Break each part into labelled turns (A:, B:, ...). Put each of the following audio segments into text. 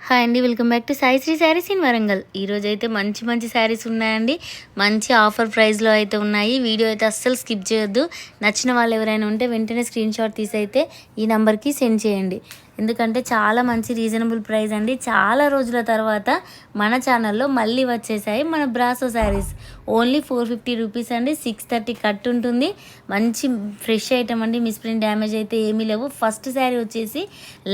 A: Hi అండి, welcome back to Sai Sri Sarees in Warangal. ఈరోజు అయితే మంచి శారీస్ ఉన్నాయండి. మంచి ఆఫర్ ప్రైస్లో అయితే ఉన్నాయి. వీడియో అయితే అస్సలు స్కిప్ చేయొద్దు. నచ్చిన వాళ్ళు ఎవరైనా ఉంటే వెంటనే స్క్రీన్ షాట్ తీసి అయితే ఈ నెంబర్కి సెండ్ చేయండి. ఎందుకంటే చాలా మంచి రీజనబుల్ ప్రైస్ అండి. చాలా రోజుల తర్వాత మన ఛానల్లో మళ్ళీ వచ్చేసాయి మన బ్రాసో శారీస్. ఓన్లీ 450 రూపీస్ అండి. 630 కట్ ఉంటుంది. మంచి ఫ్రెష్ ఐటమ్ అండి. మిస్ప్రింట్ డ్యామేజ్ అయితే ఏమీ లేవు. ఫస్ట్ శారీ వచ్చేసి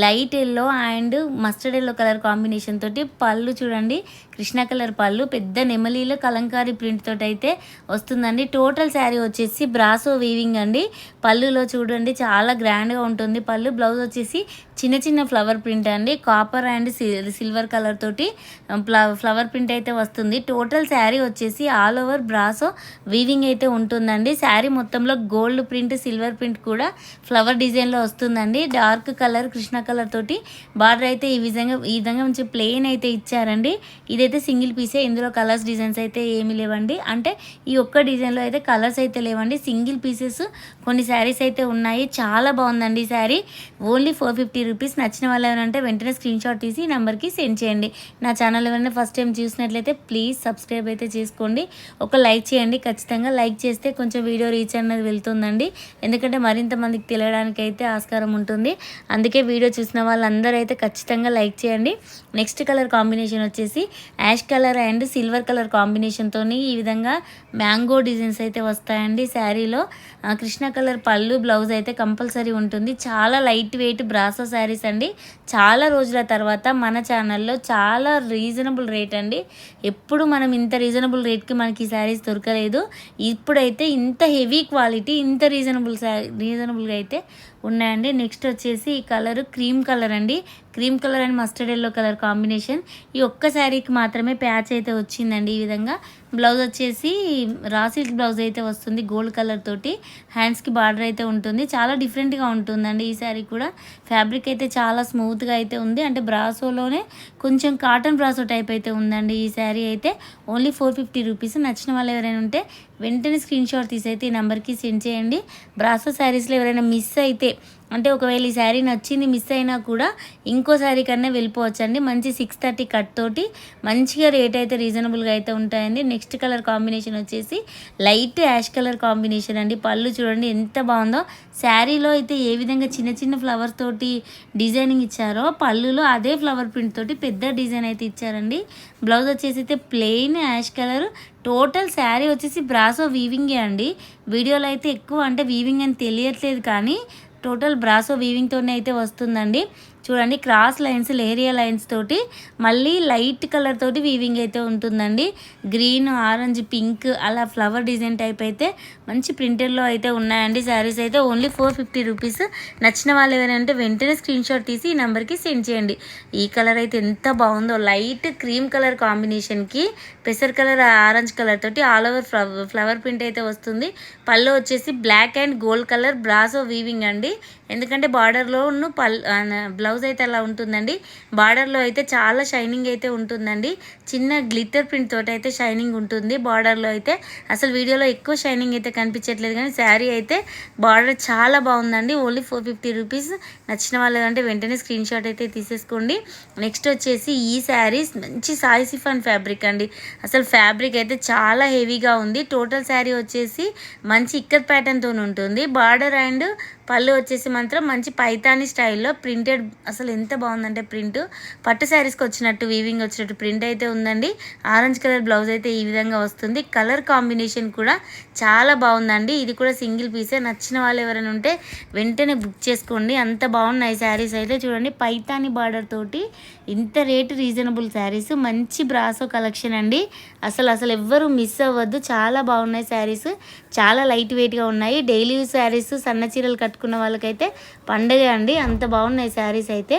A: light yellow and mustard yellow colour combination తోటి పళ్ళు చూడండి, కృష్ణ కలర్ పళ్ళు, పెద్ద నెమలీలో కలంకారీ ప్రింట్ తోటి అయితే వస్తుందండి. టోటల్ శారీ వచ్చేసి బ్రాసో వీవింగ్ అండి. పళ్ళులో చూడండి చాలా గ్రాండ్గా ఉంటుంది పళ్ళు. బ్లౌజ్ వచ్చేసి చిన్న ఫ్లవర్ ప్రింట్ అండి. కాపర్ అండ్ సిల్వర్ కలర్ తోటి ఫ్లవర్ ప్రింట్ అయితే వస్తుంది. టోటల్ శారీ వచ్చేసి ఆల్ ఓవర్ బ్రాసో వీవింగ్ అయితే ఉంటుందండి. శారీ మొత్తంలో గోల్డ్ ప్రింట్, సిల్వర్ ప్రింట్ కూడా ఫ్లవర్ డిజైన్లో వస్తుందండి. డార్క్ కలర్ కృష్ణ కలర్ తోటి బార్డర్ అయితే ఈ విధంగా మంచి ప్లెయిన్ అయితే ఇచ్చారండి. ఇదైతే సింగిల్ పీసే. ఇందులో కలర్స్ డిజైన్స్ అయితే ఏమీ లేవండి. అంటే ఈ ఒక్క డిజైన్లో అయితే కలర్స్ అయితే లేవండి. సింగిల్ పీసెస్ కొన్ని శారీస్ అయితే ఉన్నాయి. చాలా బాగుందండి ఈ శారీ. Only 450 rupees. నచ్చిన వాళ్ళు ఎవరంటే వెంటనే స్క్రీన్ షాట్ తీసి ఈ నెంబర్కి సెండ్ చేయండి. నా ఛానల్ ఎవరైనా ఫస్ట్ టైం చూసినట్లయితే ప్లీజ్ సబ్స్క్రైబ్ అయితే చేసుకోండి. ఒక లైక్ చేయండి. ఖచ్చితంగా లైక్ చేస్తే కొంచెం వీడియో రీచ్ అనేది వెళ్తుందండి. ఎందుకంటే మరింత మందికి తెలియడానికి అయితే ఆస్కారం ఉంటుంది. అందుకే వీడియో చూసిన వాళ్ళందరూ అయితే ఖచ్చితంగా లైక్ చేయండి. నెక్స్ట్ కలర్ కాంబినేషన్ వచ్చేసి ash colour and silver colour కాంబినేషన్తో ఈ విధంగా మ్యాంగో డిజైన్స్ అయితే వస్తాయండి. శారీలో కృష్ణ కలర్ పళ్ళు, బ్లౌజ్ అయితే కంపల్సరీ ఉంటుంది. చాలా లైట్ వెయిట్ బ్రాసో శారీస్ అండి. చాలా రోజుల తర్వాత మన ఛానల్లో చాలా రీజనబుల్ రేట్ అండి. ఎప్పుడు మనం ఇంత రీజనబుల్ రేట్కి మనకి ఈ శారీస్ దొరకలేదు. ఇప్పుడైతే ఇంత హెవీ క్వాలిటీ, ఇంత రీజనబుల్గా అయితే ఉన్నాయండి. నెక్స్ట్ వచ్చేసి ఈ కలర్ క్రీమ్ కలర్ అండి. Cream colour and mustard yellow colour combination. ఈ ఒక్క శారీకి మాత్రమే ప్యాచ్ అయితే వచ్చిందండి. ఈ విధంగా బ్లౌజ్ వచ్చేసి రా సిల్క్ బ్లౌజ్ అయితే వస్తుంది. గోల్డ్ కలర్ తోటి హ్యాండ్స్కి బార్డర్ అయితే ఉంటుంది. చాలా డిఫరెంట్గా ఉంటుందండి ఈ శారీ కూడా. ఫ్యాబ్రిక్ అయితే చాలా స్మూత్గా అయితే ఉంది. అంటే బ్రాసోలోనే కొంచెం కాటన్ బ్రాసో టైప్ అయితే ఉందండి ఈ శారీ అయితే. Only 450 rupees. నచ్చిన వాళ్ళు ఎవరైనా ఉంటే వెంటనే స్క్రీన్ షాట్ తీసి అయితే ఈ నెంబర్కి సెండ్ చేయండి. బ్రాసో శారీస్లో ఎవరైనా మిస్ అయితే, అంటే ఒకవేళ ఈ శారీ నచ్చింది మిస్ అయినా కూడా ఇంకో శారీ కన్నా వెళ్ళిపోవచ్చండి. మంచి 630 కట్ తోటి మంచిగా రేట్ అయితే రీజనబుల్గా అయితే ఉంటాయండి. నెక్స్ట్ కలర్ కాంబినేషన్ వచ్చేసి లైట్ యాష్ కలర్ కాంబినేషన్ అండి. పళ్ళు చూడండి ఎంత బాగుందో. శారీలో అయితే ఏ విధంగా చిన్న ఫ్లవర్స్ తోటి డిజైనింగ్ ఇచ్చారో పళ్ళులో అదే ఫ్లవర్ ప్రింట్ తోటి పెద్ద డిజైన్ అయితే ఇచ్చారండి. బ్లౌజ్ వచ్చేసి అయితే plain ash colour. Total sari వచ్చేసి బ్రాసో వీవింగే అండి. వీడియోలో అయితే ఎక్కువ అంటే వీవింగ్ అని తెలియట్లేదు, కానీ టోటల్ బ్రాసో వీవింగ్తోనే అయితే వస్తుందండి. చూడండి క్రాస్ లైన్స్, లేరియా లైన్స్ తోటి మళ్ళీ లైట్ కలర్ తోటి వీవింగ్ అయితే ఉంటుందండి. గ్రీన్, ఆరెంజ్, పింక్ అలా ఫ్లవర్ డిజైన్ టైప్ అయితే మంచి ప్రింటెడ్లో అయితే ఉన్నాయండి శారీస్ అయితే. Only 450 rupees. నచ్చిన వాళ్ళు ఎవరంటే వెంటనే స్క్రీన్ షాట్ తీసి ఈ నెంబర్కి సెండ్ చేయండి. ఈ కలర్ అయితే ఎంత బాగుందో. లైట్ క్రీమ్ కలర్ కాంబినేషన్కి పెసర్ కలర్, ఆరెంజ్ కలర్ తోటి ఆల్ ఓవర్ ఫ్లవర్ ప్రింట్ అయితే వస్తుంది. పళ్ళు వచ్చేసి బ్లాక్ అండ్ గోల్డ్ కలర్ బ్రాసో వీవింగ్ అండి. ఎందుకంటే బార్డర్లోను బ్లౌజ్ అయితే అలా ఉంటుందండి. బార్డర్లో అయితే చాలా షైనింగ్ అయితే ఉంటుందండి. చిన్న గ్లిటర్ ప్రింట్ తోటి అయితే షైనింగ్ ఉంటుంది బార్డర్లో అయితే. అసలు వీడియోలో ఎక్కువ షైనింగ్ అయితే కనిపించట్లేదు, కానీ శారీ అయితే బార్డర్ చాలా బాగుందండి. Only 450 rupees. నచ్చిన వాళ్ళు అంటే వెంటనే స్క్రీన్ షాట్ అయితే తీసేసుకోండి. నెక్స్ట్ వచ్చేసి ఈ శారీస్ మంచి సాయి సిఫాన్ ఫ్యాబ్రిక్ అండి. అసలు ఫ్యాబ్రిక్ అయితే చాలా హెవీగా ఉంది. టోటల్ శారీ వచ్చేసి మంచి ఇక్కత్ ప్యాటర్న్తో ఉంటుంది. బార్డర్ అండ్ పళ్ళు వచ్చేసి మాత్రం మంచి పైతాని స్టైల్లో ప్రింటెడ్. అసలు ఎంత బాగుందంటే ప్రింట్ పట్టు శారీస్కి వచ్చినట్టు వీవింగ్ వచ్చినట్టు ప్రింట్ అయితే ఉందండి. ఆరెంజ్ కలర్ బ్లౌజ్ అయితే ఈ విధంగా వస్తుంది. కలర్ కాంబినేషన్ కూడా చాలా బాగుందండి. ఇది కూడా సింగిల్ పీసే. నచ్చిన వాళ్ళు ఎవరైనా ఉంటే వెంటనే బుక్ చేసుకోండి. అంత బాగున్నాయి శారీస్ అయితే. చూడండి పైతాని బార్డర్ తోటి ఇంత రేటు రీజనబుల్ శారీస్. మంచి బ్రాసో కలెక్షన్ అండి. అసలు ఎవ్వరూ మిస్ అవ్వద్దు. చాలా బాగున్నాయి శారీస్. చాలా లైట్ వెయిట్గా ఉన్నాయి. డైలీ యూజ్ శారీస్, సన్న చీరలు కట్టుకున్న వాళ్ళకైతే పండగ అండి. అంత బాగున్నాయి శారీస్ అయితే.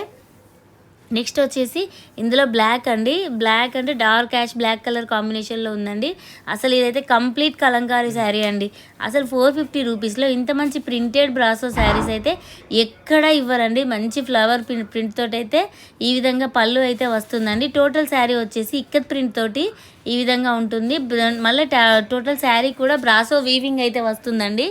A: నెక్స్ట్ వచ్చేసి ఇందులో బ్లాక్ అండి. బ్లాక్ అంటే డార్క్ యాష్ బ్లాక్ కలర్ కాంబినేషన్లో ఉందండి. అసలు ఇదైతే కంప్లీట్ కలంకారీ శారీ అండి. అసలు 450 రూపీస్లో ఇంత మంచి ప్రింటెడ్ బ్రాసో శారీస్ అయితే ఎక్కడ ఇవ్వరండి. మంచి ఫ్లవర్ ప్రింట్ తోటి అయితే ఈ విధంగా పళ్ళు అయితే వస్తుందండి. టోటల్ శారీ వచ్చేసి ఇక్కత్ ప్రింట్ తోటి ఈ విధంగా ఉంటుంది. మళ్ళీ టోటల్ శారీ కూడా బ్రాసో వీవింగ్ అయితే వస్తుందండి.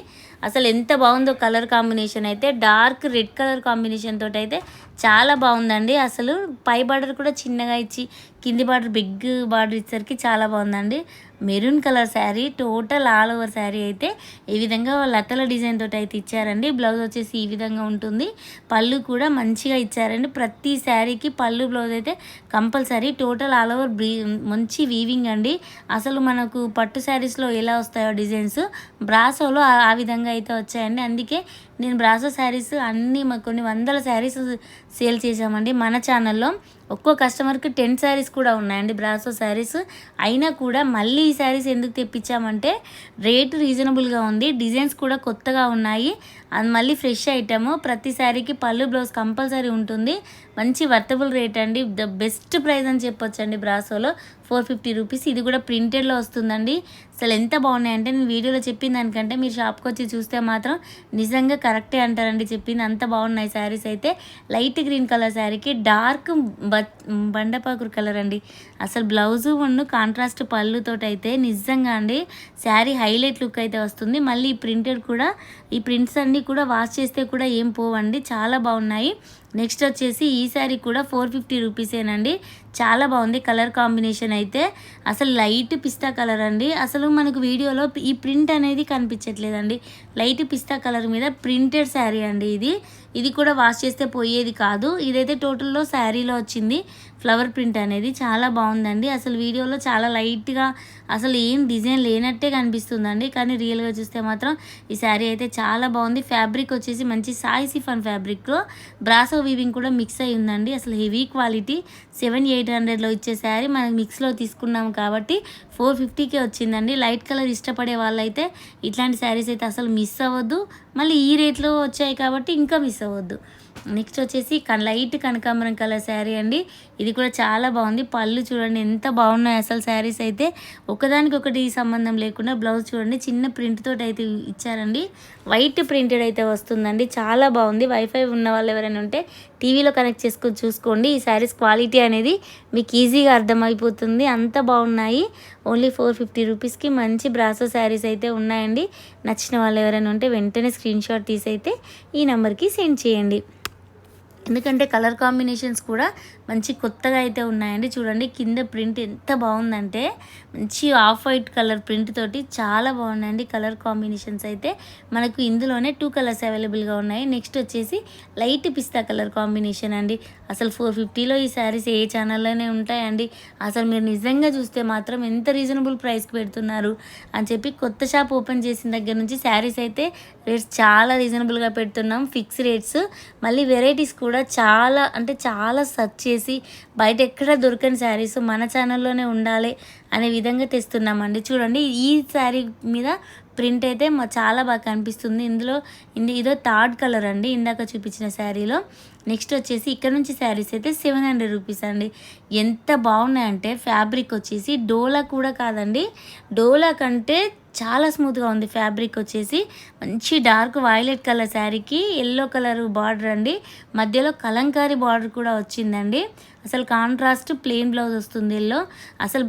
A: అసలు ఎంత బాగుందో కలర్ కాంబినేషన్ అయితే. డార్క్ రెడ్ కలర్ కాంబినేషన్ తోటి అయితే చాలా బాగుందండి. అసలు పై బార్డర్ కూడా చిన్నగా ఇచ్చి కింది బార్డర్ బిగ్ బార్డర్ ఇచ్చేసరికి చాలా బాగుందండి. Maroon colour sari, total all over sari అయితే ఈ విధంగా లతల డిజైన్ తోటి అయితే ఇచ్చారండి. బ్లౌజ్ వచ్చేసి ఈ విధంగా ఉంటుంది. పళ్ళు కూడా మంచిగా ఇచ్చారండి. ప్రతి శారీకి పళ్ళు బ్లౌజ్ అయితే కంపల్సరీ. టోటల్ ఆల్ ఓవర్ మంచి వీవింగ్ అండి. అసలు మనకు పట్టు శారీస్లో ఎలా వస్తాయో డిజైన్స్ బ్రాసోలో ఆ విధంగా అయితే వచ్చాయండి. అందుకే నేను బ్రాసో శారీస్ అన్నీ కొన్ని వందల శారీస్ సేల్ చేసామండి మన ఛానల్లో. ఒక్కో కస్టమర్కి 10 శారీస్ కూడా ఉన్నాయండి బ్రాసో శారీస్. అయినా కూడా మళ్ళీ ఈ శారీస్ ఎందుకు తెప్పించామంటే రేటు రీజనబుల్గా ఉంది, డిజైన్స్ కూడా కొత్తగా ఉన్నాయి, అది మళ్ళీ ఫ్రెష్ ఐటమ్. ప్రతి శారీకి పళ్ళు బ్లౌజ్ కంపల్సరీ ఉంటుంది. మంచి వర్తబుల్ రేట్ అండి. ద బెస్ట్ ప్రైస్ అని చెప్పొచ్చండి బ్రాసోలో. 450 రూపీస్. ఇది కూడా ప్రింటెడ్లో వస్తుందండి. అసలు ఎంత బాగున్నాయంటే నేను వీడియోలో చెప్పిన దానికంటే మీరు షాప్కి వచ్చి చూస్తే మాత్రం నిజంగా కరెక్టే అంటారండి చెప్పింది. అంత బాగున్నాయి శారీస్ అయితే. లైట్ గ్రీన్ కలర్ శారీకి డార్క్ బండపాకురు కలర్ అండి. అసలు బ్లౌజు కాంట్రాస్ట్ పళ్ళుతోటి అయితే నిజంగా అండి శారీ హైలైట్ లుక్ అయితే వస్తుంది. మళ్ళీ ఈ ప్రింటెడ్ కూడా, ఈ ప్రింట్స్ అన్నీ కూడా వాష్ చేస్తే కూడా ఏం పోవండి, చాలా బాగున్నాయి. నెక్స్ట్ వచ్చేసి ఈ శారీ కూడా 450 రూపీసేనండి. చాలా బాగుంది కలర్ కాంబినేషన్ అయితే. అసలు లైట్ పిస్తా కలర్ అండి. అసలు మనకు వీడియోలో ఈ ప్రింట్ అనేది కనిపించట్లేదండి. లైట్ పిస్తా కలర్ మీద ప్రింటెడ్ శారీ అండి ఇది. ఇది కూడా వాష్ చేస్తే పోయేది కాదు. ఇదైతే టోటల్లో శారీలో వచ్చింది ఫ్లవర్ ప్రింట్ అనేది. చాలా బాగుందండి. అసలు వీడియోలో చాలా లైట్గా అసలు ఏం డిజైన్ లేనట్టే కనిపిస్తుందండి, కానీ రియల్గా చూస్తే మాత్రం ఈ శారీ అయితే చాలా బాగుంది. ఫ్యాబ్రిక్ వచ్చేసి మంచి సాయి సిఫాన్ ఫ్యాబ్రిక్లో బ్రాసో వీవింగ్ కూడా మిక్స్ అయి ఉందండి. అసలు హెవీ క్వాలిటీ. 700-800లో ఇచ్చే శారీ మనం మిక్స్లో తీసుకున్నాం కాబట్టి 450కే వచ్చిందండి. లైట్ కలర్ ఇష్టపడే వాళ్ళైతే ఇట్లాంటి శారీస్ అయితే అసలు మిస్ అవ్వద్దు. మళ్ళీ ఈ రేట్లో వచ్చాయి కాబట్టి ఇంకా మిస్ అవ్వద్దు. నెక్స్ట్ వచ్చేసి లైట్ కనకాంబరం కలర్ శారీ అండి. ఇది కూడా చాలా బాగుంది. పళ్ళు చూడండి ఎంత బాగున్నాయి అసలు శారీస్ అయితే. ఒకదానికొకటి సంబంధం లేకుండా బ్లౌజ్ చూడండి చిన్న ప్రింట్ తోటి అయితే ఇచ్చారండి. వైట్ ప్రింటెడ్ అయితే వస్తుందండి. చాలా బాగుంది. వైఫై ఉన్న వాళ్ళు ఎవరైనా ఉంటే టీవీలో కనెక్ట్ చేసుకొని చూసుకోండి. ఈ శారీస్ క్వాలిటీ అనేది మీకు ఈజీగా అర్థమైపోతుంది. అంత బాగున్నాయి. ఓన్లీ 450 రూపీస్కి మంచి బ్రాసో శారీస్ అయితే ఉన్నాయండి. నచ్చిన వాళ్ళు ఎవరైనా ఉంటే వెంటనే స్క్రీన్ షాట్ తీసి అయితే ఈ నెంబర్కి సెండ్ చేయండి. ఎందుకంటే కలర్ కాంబినేషన్స్ కూడా మంచి కొత్తగా అయితే ఉన్నాయండి. చూడండి కింద ప్రింట్ ఎంత బాగుందంటే మంచి ఆఫ్ వైట్ కలర్ ప్రింట్ తోటి చాలా బాగున్నాయండి కలర్ కాంబినేషన్స్ అయితే. మనకు ఇందులోనే 2 కలర్స్ అవైలబుల్గా ఉన్నాయి. నెక్స్ట్ వచ్చేసి లైట్ పిస్తా కలర్ కాంబినేషన్ అండి. అసలు 450లో ఈ శారీస్ ఏ ఛానల్లోనే ఉంటాయండి. అసలు మీరు నిజంగా చూస్తే మాత్రం ఎంత రీజనబుల్ ప్రైస్కి పెడుతున్నారు అని చెప్పి కొత్త షాప్ ఓపెన్ చేసిన దగ్గర నుంచి శారీస్ అయితే రేట్స్ చాలా రీజనబుల్గా పెడుతున్నాం. Fix rates. మళ్ళీ వెరైటీస్ కూడా చాలా అంటే చాలా సర్చ్ చేసి బయట ఎక్కడ దొరకని శారీస్ మన ఛానల్లోనే ఉండాలి అనే విధంగా తెస్తున్నామండి. చూడండి ఈ శారీ మీద ప్రింట్ అయితే చాలా బాగా కనిపిస్తుంది. ఇదో థర్డ్ కలర్ అండి ఇందాక చూపించిన శారీలో. నెక్స్ట్ వచ్చేసి ఇక్కడ నుంచి శారీస్ అయితే 700 రూపీస్ అండి. ఎంత బాగున్నాయంటే ఫ్యాబ్రిక్ వచ్చేసి డోలా కూడా కాదండి, డోలా కంటే చాలా స్మూత్గా ఉంది. ఫ్యాబ్రిక్ వచ్చేసి మంచి డార్క్ వైలెట్ కలర్ శారీకి ఎల్లో కలర్ బార్డర్ అండి. మధ్యలో కలంకారీ బార్డర్ కూడా వచ్చిందండి. అసలు కాంట్రాస్ట్ ప్లెయిన్ బ్లౌజ్ వస్తుంది ఎల్లో. అసలు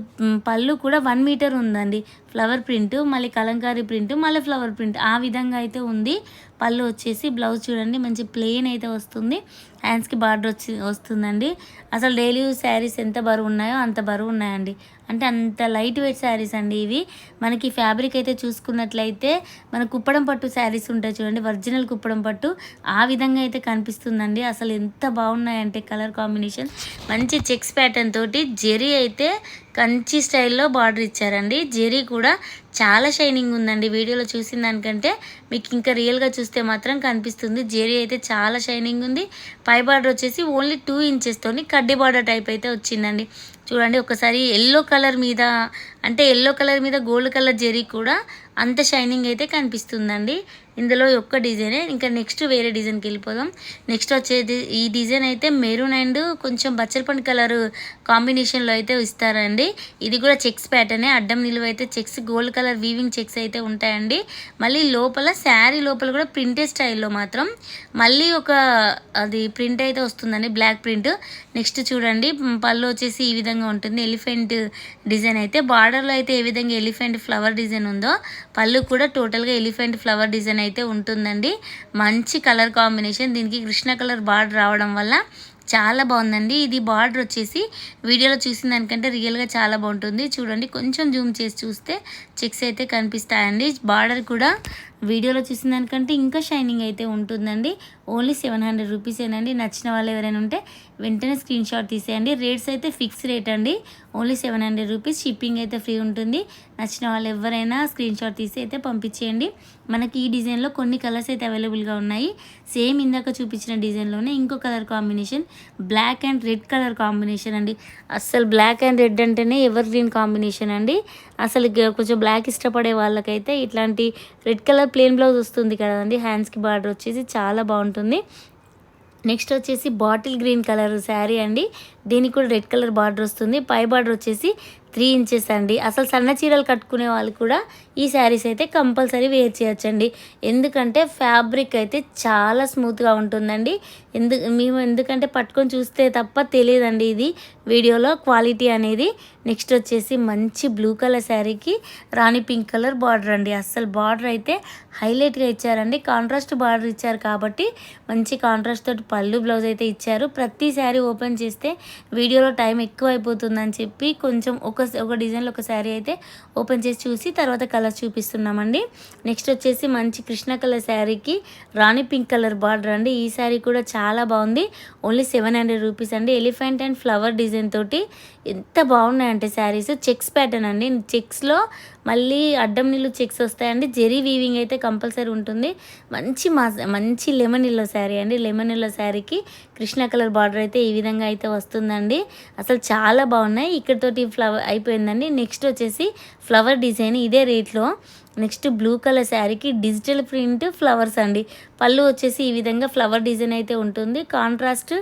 A: పళ్ళు కూడా 1 మీటర్ ఉందండి. ఫ్లవర్ ప్రింట్, మళ్ళీ కలంకారీ ప్రింట్, మళ్ళీ ఫ్లవర్ ప్రింట్ ఆ విధంగా అయితే ఉంది. పళ్ళు వచ్చేసి బ్లౌజ్ చూడండి మంచి ప్లెయిన్ అయితే వస్తుంది. హ్యాండ్స్కి బార్డర్ వస్తుందండి. అసలు డైలీ యూజ్ శారీస్ ఎంత బరువు ఉన్నాయో అంత బరువు ఉన్నాయండి. అంటే అంత లైట్ వెయిట్ శారీస్ అండి ఇవి. మనకి ఫ్యాబ్రిక్ అయితే చూసుకున్నట్లయితే మన కుప్పడం పట్టు శారీస్ ఉంటాయి చూడండి, ఒరిజినల్ కుప్పడం పట్టు ఆ విధంగా అయితే కనిపిస్తుందండి. అసలు ఎంత బాగున్నాయంటే కలర్ కాంబినేషన్ మంచి చెక్స్ ప్యాటర్న్ తోటి జెరీ అయితే కంచి స్టైల్లో బార్డర్ ఇచ్చారండి. జెరీ కూడా చాలా షైనింగ్ ఉందండి. వీడియోలో చూసిన దానికంటే మీకు ఇంకా రియల్గా చూస్తే మాత్రం కనిపిస్తుంది. జెరీ అయితే చాలా షైనింగ్ ఉంది. పై బార్డర్ వచ్చేసి ఓన్లీ 2 ఇంచెస్తోని కడ్డీ బార్డర్ టైప్ అయితే వచ్చిందండి. చూడండి ఒకసారి ఎల్లో కలర్ మీద, అంటే ఎల్లో కలర్ మీద గోల్డ్ కలర్ జెరీ కూడా అంత షైనింగ్ అయితే కనిపిస్తుందండి. ఇందులో ఒక్క డిజైనే. ఇంకా నెక్స్ట్ వేరే డిజైన్కి వెళ్ళిపోదాం. నెక్స్ట్ వచ్చేది ఈ డిజైన్ అయితే మెరూన్ అండ్ కొంచెం బచ్చలపండు కలర్ కాంబినేషన్లో అయితే ఇస్తారండి. ఇది కూడా చెక్స్ ప్యాటర్నే. అడ్డం నిలువ అయితే checks, gold colour weaving checks అయితే ఉంటాయండి. మళ్ళీ లోపల శారీ లోపల కూడా ప్రింటెడ్ స్టైల్లో మాత్రం మళ్ళీ అది ప్రింట్ అయితే వస్తుందండి, బ్లాక్ ప్రింట్. నెక్స్ట్ చూడండి పళ్ళు వచ్చేసి ఈ విధంగా ఉంటుంది. ఎలిఫెంట్ డిజైన్ అయితే బార్డర్లో అయితే ఏ విధంగా ఎలిఫెంట్ ఫ్లవర్ డిజైన్ ఉందో పళ్ళు కూడా టోటల్గా ఎలిఫెంట్ ఫ్లవర్ డిజైన్ డిజైన్ అయితే ఉంటుందండి. మంచి కలర్ కాంబినేషన్, దీనికి కృష్ణ కలర్ బార్డర్ రావడం వల్ల చాలా బాగుందండి. ఇది బార్డర్ వచ్చేసి వీడియోలో చూసిన దానికంటే రియల్గా చాలా బాగుంటుంది. చూడండి, కొంచెం జూమ్ చేసి చూస్తే చెక్స్ అయితే కనిపిస్తాయండి. బార్డర్ కూడా వీడియోలో చూసిన దానికంటే ఇంకా షైనింగ్ అయితే ఉంటుందండి. ఓన్లీ 700 రూపీసేనండి. నచ్చిన వాళ్ళు ఎవరైనా ఉంటే వెంటనే స్క్రీన్ షాట్ తీసేయండి. రేట్స్ అయితే ఫిక్స్ రేట్ అండి. Only 700 rupees. షిప్పింగ్ అయితే ఫ్రీ ఉంటుంది. నచ్చిన వాళ్ళు ఎవరైనా స్క్రీన్ షాట్ తీసి అయితే పంపించేయండి. మనకి ఈ డిజైన్లో కొన్ని కలర్స్ అయితే అవైలబుల్గా ఉన్నాయి. సేమ్ ఇందాక చూపించిన డిజైన్లోనే ఇంకో colour combination, black and red colour combination అండి. అస్సలు బ్లాక్ అండ్ రెడ్ అంటేనే ఎవర్ గ్రీన్ కాంబినేషన్ అండి. అసలు కొంచెం బ్లాక్ ఇష్టపడే వాళ్ళకైతే ఇట్లాంటి రెడ్ కలర్ ప్లెయిన్ బ్లౌజ్ వస్తుంది కదండి, హ్యాండ్స్కి బార్డర్ వచ్చేసి చాలా బాగుంటుంది. నెక్స్ట్ వచ్చేసి బాటిల్ గ్రీన్ కలర్ శారీ అండి. దీనికి కూడా రెడ్ కలర్ బార్డర్ వస్తుంది. పై బార్డర్ వచ్చేసి 3 ఇంచెస్ అండి. అసలు సన్న చీరలు కట్టుకునే వాళ్ళు కూడా ఈ శారీస్ అయితే కంపల్సరీ వేర్ చేయొచ్చండి. ఎందుకంటే ఫ్యాబ్రిక్ అయితే చాలా స్మూత్గా ఉంటుందండి. ఎందుకంటే పట్టుకొని చూస్తే తప్ప తెలియదండి ఇది వీడియోలో క్వాలిటీ అనేది. నెక్స్ట్ వచ్చేసి మంచి బ్లూ కలర్ శారీకి రాణి పింక్ కలర్ బార్డర్ అండి. అస్సలు బార్డర్ అయితే హైలైట్గా ఇచ్చారండి. కాంట్రాస్ట్ బార్డర్ ఇచ్చారు కాబట్టి మంచి కాంట్రాస్ట్ తోటి పళ్ళు బ్లౌజ్ అయితే ఇచ్చారు. ప్రతి శారీ ఓపెన్ చేస్తే వీడియోలో టైం ఎక్కువ అయిపోతుందని చెప్పి కొంచెం ఒక డిజైన్లో ఒక శారీ అయితే ఓపెన్ చేసి చూసి తర్వాత కలర్ చూపిస్తున్నామండి. నెక్స్ట్ వచ్చేసి మంచి కృష్ణ కలర్ శారీకి రాణి పింక్ కలర్ బార్డర్ అండి. ఈ శారీ కూడా చాలా బాగుంది. ఓన్లీ 700 రూపీస్ అండి. ఎలిఫెంట్ అండ్ ఫ్లవర్ డిజైన్ తోటి ఎంత బాగున్నాయంటే శారీస్. చెక్స్ ప్యాటర్న్ అండి. చెక్స్లో మళ్ళీ అడ్డం నీళ్ళు చెక్స్ వస్తాయండి. జెరీ వీవింగ్ అయితే కంపల్సరీ ఉంటుంది. మంచి లెమన్ ఎల్లో శారీ అండి. లెమన్ ఎల్లో శారీకి కృష్ణ కలర్ బార్డర్ అయితే ఈ విధంగా అయితే వస్తుందండి. అసలు చాలా బాగున్నాయి. ఇక్కడతోటి ఫ్లవర్ అయిపోయిందండి. నెక్స్ట్ వచ్చేసి ఫ్లవర్ డిజైన్ ఇదే రేట్లో. నెక్స్ట్ బ్లూ కలర్ శారీకి డిజిటల్ ప్రింట్ ఫ్లవర్స్ అండి. పళ్ళు వచ్చేసి ఈ విధంగా ఫ్లవర్ డిజైన్ అయితే ఉంటుంది. కాంట్రాస్ట్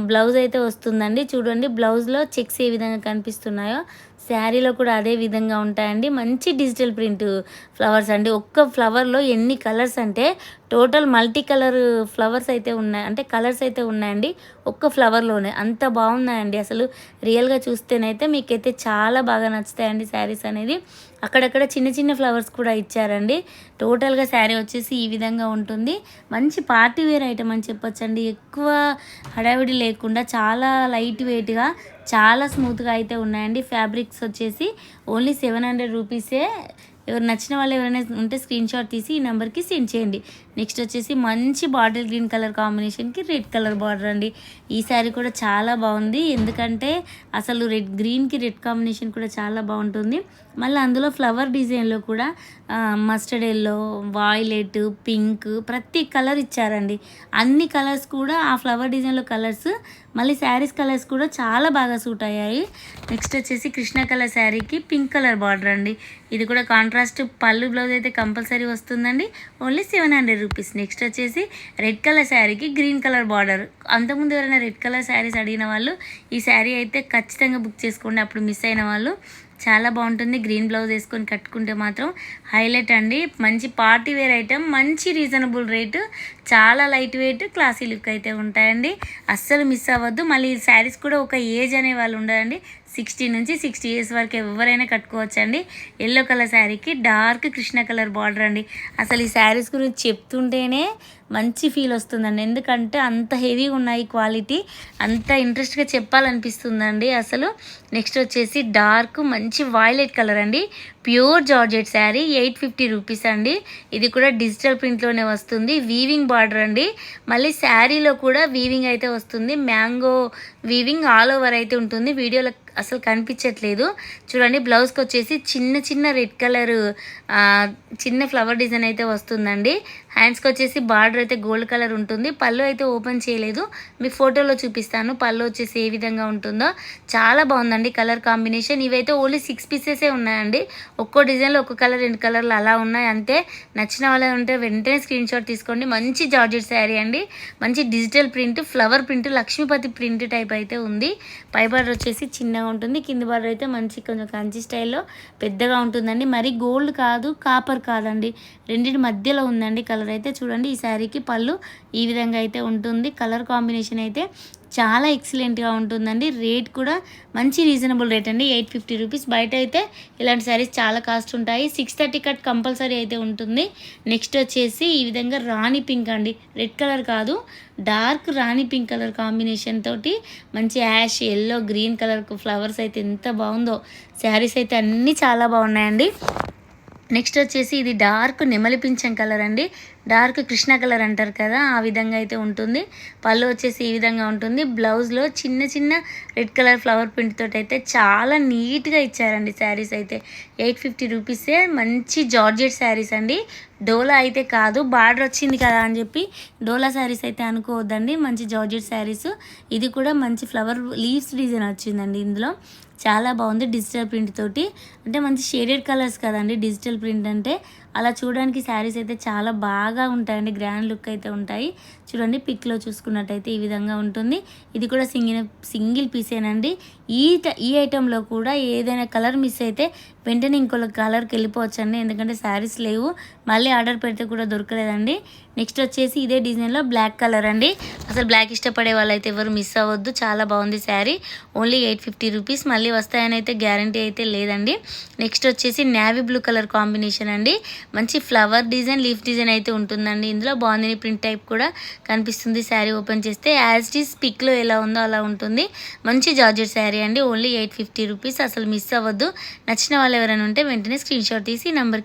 A: బ్లౌజ్ అయితే వస్తుందండి. చూడండి, బ్లౌజ్లో చెక్స్ ఏ విధంగా కనిపిస్తున్నాయో శారీలో కూడా అదే విధంగా ఉంటాయండి. మంచి డిజిటల్ ప్రింట్ ఫ్లవర్స్ అండి. ఒక్క ఫ్లవర్లో ఎన్ని కలర్స్ అంటే టోటల్ మల్టీ కలర్ ఫ్లవర్స్ అయితే ఉన్నాయి, అంటే కలర్స్ అయితే ఉన్నాయండి ఒక్క ఫ్లవర్లోనే. అంత బాగున్నాయండి. అసలు రియల్గా చూస్తేనైతే మీకైతే చాలా బాగా నచ్చుతాయండి శారీస్ అనేది. అక్కడక్కడ చిన్న చిన్న ఫ్లవర్స్ కూడా ఇచ్చారండి. టోటల్గా శారీ వచ్చేసి ఈ విధంగా ఉంటుంది. మంచి పార్టీ వేర్ ఐటమ్ అని చెప్పొచ్చండి. ఎక్కువ హడావిడి లేకుండా చాలా లైట్ వెయిట్గా చాలా స్మూత్గా అయితే ఉన్నాయండి. ఫ్యాబ్రిక్స్ వచ్చేసి ఓన్లీ 700 రూపీసే. ఎవరు నచ్చిన వాళ్ళు ఎవరైనా ఉంటే స్క్రీన్ షాట్ తీసి ఈ నెంబర్కి సెండ్ చేయండి. నెక్స్ట్ వచ్చేసి మంచి బాటిల్ గ్రీన్ కలర్ కాంబినేషన్కి రెడ్ కలర్ బార్డర్ అండి. ఈ శారీ కూడా చాలా బాగుంది. ఎందుకంటే అసలు గ్రీన్కి రెడ్ కాంబినేషన్ కూడా చాలా బాగుంటుంది. మళ్ళీ అందులో ఫ్లవర్ డిజైన్లో కూడా మస్టర్డ్ ఎల్లో, వాయిలెట్, పింక్ ప్రతి కలర్ ఇచ్చారండి. అన్ని కలర్స్ కూడా ఆ ఫ్లవర్ డిజైన్లో కలర్స్ మళ్ళీ శారీస్ కలర్స్ కూడా చాలా బాగా సూట్ అయ్యాయి. నెక్స్ట్ వచ్చేసి కృష్ణ కలర్ శారీకి పింక్ కలర్ బార్డర్ అండి. ఇది కూడా కాంట్రాస్ట్ పళ్ళు బ్లౌజ్ అయితే కంపల్సరీ వస్తుందండి. Only 700 rupees. నెక్స్ట్ వచ్చేసి రెడ్ కలర్ శారీకి గ్రీన్ కలర్ బార్డర్. అంతకుముందు ఎవరైనా రెడ్ కలర్ శారీస్ అడిగిన వాళ్ళు ఈ శారీ అయితే ఖచ్చితంగా బుక్ చేసుకోండి. అప్పుడు మిస్ అయిన వాళ్ళు చాలా బాగుంటుంది. గ్రీన్ బ్లౌజ్ వేసుకొని కట్టుకుంటే మాత్రం హైలైట్ అండి. మంచి పార్టీ వేర్ ఐటమ్, మంచి రీజనబుల్ రేటు, చాలా లైట్ వెయిట్, క్లాసీ లుక్ అయితే ఉంటాయండి. అస్సలు మిస్ అవ్వద్దు. మళ్ళీ ఈ శారీస్ కూడా ఒక ఏజ్ అనే వాళ్ళు ఉండదండి. 60 నుంచి 60 ఇయర్స్ వరకు ఎవరైనా కట్టుకోవచ్చండి. ఎల్లో కలర్ శారీకి డార్క్ కృష్ణ కలర్ బార్డర్ అండి. అసలు ఈ శారీస్ గురించి చెప్తుంటేనే మంచి ఫీల్ వస్తుందండి. ఎందుకంటే అంత హెవీగా ఉన్నాయి క్వాలిటీ, అంత ఇంట్రెస్ట్గా చెప్పాలనిపిస్తుందండి అసలు. నెక్స్ట్ వచ్చేసి డార్క్ మంచి వాయిలెట్ కలర్ అండి. ప్యూర్ జార్జెట్ శారీ 850 రూపీస్ అండి. ఇది కూడా డిజిటల్ ప్రింట్లోనే వస్తుంది. వీవింగ్ బార్డర్ అండి. మళ్ళీ శారీలో కూడా వీవింగ్ అయితే వస్తుంది. మ్యాంగో వీవింగ్ ఆల్ ఓవర్ అయితే ఉంటుంది. వీడియోలో అసలు కనిపించట్లేదు. చూడండి, బ్లౌజ్కి వచ్చేసి చిన్న చిన్న రెడ్ కలర్ చిన్న ఫ్లవర్ డిజైన్ అయితే వస్తుందండి. హ్యాండ్స్కి వచ్చేసి బార్డర్ అయితే గోల్డ్ కలర్ ఉంటుంది. పళ్ళు అయితే ఓపెన్ చేయలేదు, మీకు ఫోటోలో చూపిస్తాను పళ్ళు వచ్చేసి ఏ విధంగా ఉంటుందో. చాలా బాగుందండి కలర్ కాంబినేషన్. ఇవైతే ఓన్లీ 6 పీసెసే ఉన్నాయండి. ఒక్కో డిజైన్లో ఒక్కో కలర్ 2 కలర్లు అలా ఉన్నాయి అంతే. నచ్చిన వాళ్ళు ఉంటే వెంటనే స్క్రీన్ షాట్ తీసుకోండి. మంచి జార్జెట్ శారీ అండి. మంచి digital print, flower print, Lakshmipati print type అయితే ఉంది. పై బార్డర్ వచ్చేసి చిన్నగా ఉంటుంది. కింద బార్డర్ అయితే మంచి కొంచెం కంచి స్టైల్లో పెద్దగా ఉంటుందండి. మరి గోల్డ్ కాదు, కాపర్ కాదండి, రెండింటి మధ్యలో ఉందండి కలర్ అయితే. చూడండి, ఈ శారీకి పళ్ళు ఈ విధంగా అయితే ఉంటుంది. కలర్ కాంబినేషన్ అయితే చాలా ఎక్సలెంట్గా ఉంటుందండి. రేట్ కూడా మంచి రీజనబుల్ రేట్ అండి, 850 రూపీస్. బయట అయితే ఇలాంటి శారీస్ చాలా కాస్ట్ ఉంటాయి. 630 కట్ కంపల్సరీ అయితే ఉంటుంది. నెక్స్ట్ వచ్చేసి ఈ విధంగా రాణి పింక్ అండి, రెడ్ కలర్ కాదు, dark rani pink colour combination తోటి మంచి ash, yellow, green colour flowers అయితే ఎంత బాగుందో. శారీస్ అయితే అన్నీ చాలా బాగున్నాయండి. నెక్స్ట్ వచ్చేసి ఇది డార్క్ నెమలి పింఛం కలర్ అండి, డార్క్ కృష్ణ కలర్ అంటారు కదా, ఆ విధంగా అయితే ఉంటుంది. పళ్ళు వచ్చేసి ఈ విధంగా ఉంటుంది. బ్లౌజ్లో చిన్న చిన్న రెడ్ కలర్ ఫ్లవర్ ప్రింట్ తోటి అయితే చాలా నీట్గా ఇచ్చారండి. శారీస్ అయితే 850 రూపీసే. మంచి జార్జెట్ శారీస్ అండి, డోలా అయితే కాదు. బార్డర్ వచ్చింది కదా అని చెప్పి డోలా శారీస్ అయితే అనుకోవద్దండి, మంచి జార్జెట్ శారీస్. ఇది కూడా మంచి ఫ్లవర్ లీవ్స్ డిజైన్ వచ్చిందండి ఇందులో, చాలా బాగుంది. డిజిటల్ ప్రింట్ తోటి, అంటే మంచి షేడెడ్ కలర్స్ కదండి డిజిటల్ ప్రింట్ అంటే, అలా చూడడానికి శారీస్ అయితే చాలా బాగా ఉంటాయండి, గ్రాండ్ లుక్ అయితే ఉంటాయి. చూడండి పిక్లో చూసుకున్నట్టయితే ఈ విధంగా ఉంటుంది. ఇది కూడా సింగిల్ పీసేనండి. ఈ ఐటెంలో కూడా ఏదైనా కలర్ మిస్ అయితే వెంటనే ఇంకో కలర్కి వెళ్ళిపోవచ్చండి, ఎందుకంటే శారీస్ లేవు, మళ్ళీ ఆర్డర్ పెడితే కూడా దొరకలేదండి. నెక్స్ట్ వచ్చేసి ఇదే డిజైన్లో బ్లాక్ కలర్ అండి, అసలు బ్లాక్ ఇష్టపడే వాళ్ళైతే ఎవరు మిస్ అవ్వద్దు, చాలా బాగుంది శారీ. Only 850 rupees. మళ్ళీ వస్తాయని అయితే గ్యారంటీ అయితే లేదండి. నెక్స్ట్ వచ్చేసి నేవీ బ్లూ కలర్ కాంబినేషన్ అండి, మంచి ఫ్లవర్ డిజైన్, లీఫ్ డిజైన్ అయితే ఉంటుందండి ఇందులో. బాగుంది, ప్రింట్ టైప్ కూడా కనిపిస్తుంది. శారీ ఓపెన్ చేస్తే యాజ్ ఇట్ ఈస్ పిక్లో ఎలా ఉందో అలా ఉంటుంది. మంచి జార్జెట్ శారీ అండి, ఓన్లీ 850 రూపీస్. అసలు మిస్ అవ్వద్దు. నచ్చిన వాళ్ళు ఎవరైనా ఉంటే వెంటనే స్క్రీన్ షాట్ తీసి నంబర్కి